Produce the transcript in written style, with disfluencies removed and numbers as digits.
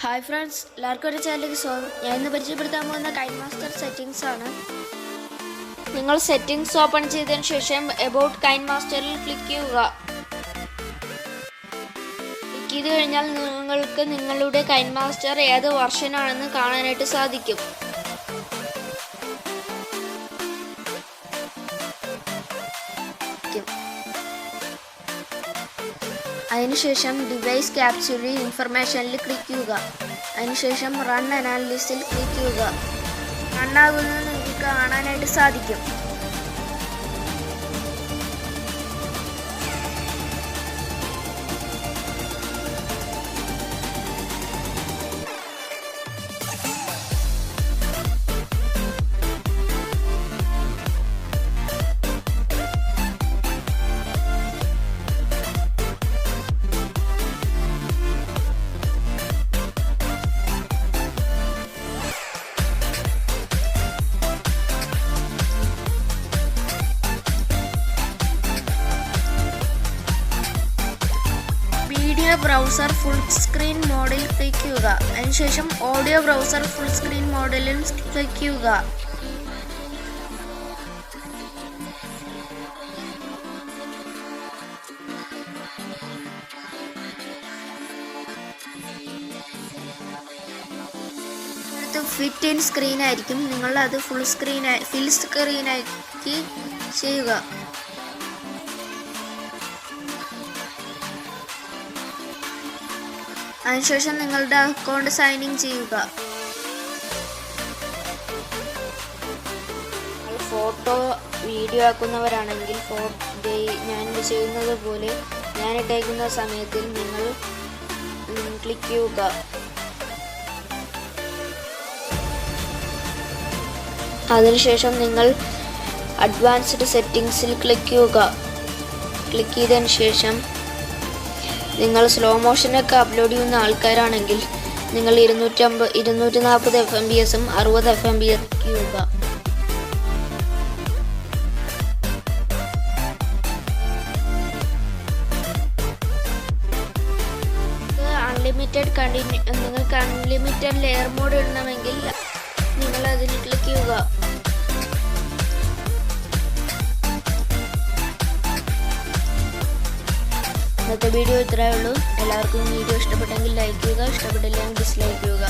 Hi friends, എല്ലാവർക്കും ഒരു ചാനലിലേക്ക് സ്വാഗതം. ഞാൻ ഇന്ന് പരിചയപ്പെടുത്താൻ പോകുന്ന കൈൻ മാസ്റ്റർ സെറ്റിംഗ്സ് ആണ്. നിങ്ങൾ സെറ്റിംഗ്സ് ഓപ്പൺ ചെയ്തതിനു ശേഷം അബൌട്ട് കൈൻ മാസ്റ്ററിൽ ക്ലിക്ക് ചെയ്യുക. ക്ലിക്ക് ചെയ്ത് കഴിഞ്ഞാൽ നിങ്ങൾക്ക് നിങ്ങളുടെ കൈൻ മാസ്റ്റർ ഏത് വെർഷൻ ആണെന്ന് കാണാനായിട്ട് സാധിക്കും. അതിനുശേഷം ഡിവൈസ് ക്യാപ്സ്യൂളിൽ ഇൻഫർമേഷനിൽ ക്ലിക്ക് ചെയ്യുക. അതിനുശേഷം റൺ അനാലിസിസിൽ ക്ലിക്ക് ചെയ്യുക. റണ്ണാകുന്നത് നിങ്ങൾക്ക് കാണാനായിട്ട് സാധിക്കും. വീഡിയോ ബ്രൗസർ ഫുൾ സ്ക്രീൻ മോഡിൽ ക്ലിക്ക് ചെയ്യുക. അതിനുശേഷം ഓഡിയോ ബ്രൗസർ ഫുൾ സ്ക്രീൻ മോഡിലും ക്ലിക്ക് ചെയ്യുക. ഫിറ്റ് ഇൻ സ്ക്രീൻ ആയിരിക്കും. നിങ്ങൾ അത് ഫിൽ സ്ക്രീനാക്കി ചെയ്യുക. അതിനുശേഷം നിങ്ങളുടെ അക്കൗണ്ട് സൈൻ ഇൻ ചെയ്യുക. ഫോട്ടോ വീഡിയോ ആക്കുന്നവരാണെങ്കിൽ ഞാൻ ചെയ്യുന്നത് പോലെ ഞാൻ ഇട്ടേക്കുന്ന സമയത്തിൽ നിങ്ങൾ ക്ലിക്ക് ചെയ്യുക. അതിനുശേഷം നിങ്ങൾ അഡ്വാൻസ്ഡ് സെറ്റിംഗ്സിൽ ക്ലിക്ക് ചെയ്യുക. ക്ലിക്ക് ചെയ്തതിന് ശേഷം നിങ്ങൾ സ്ലോ മോഷനൊക്കെ അപ്ലോഡ് ചെയ്യുന്ന ആൾക്കാരാണെങ്കിൽ നിങ്ങൾ 240 fps-ഉം 60 fps ചെയ്യുക. നിങ്ങൾക്ക് അൺലിമിറ്റഡ് ലെയർ മോഡ് ഇടണമെങ്കിൽ നിങ്ങൾ അതിൽ ക്ലിക്ക് ചെയ്യുക. ഇന്നത്തെ വീഡിയോ ഇത്രയേ ഉള്ളൂ. എല്ലാവർക്കും വീഡിയോ ഇഷ്ടപ്പെട്ടെങ്കിൽ ലൈക്ക് ചെയ്യുക, ഇഷ്ടപ്പെട്ടില്ലെങ്കിൽ ഡിസ്ലൈക്ക് ചെയ്യുക.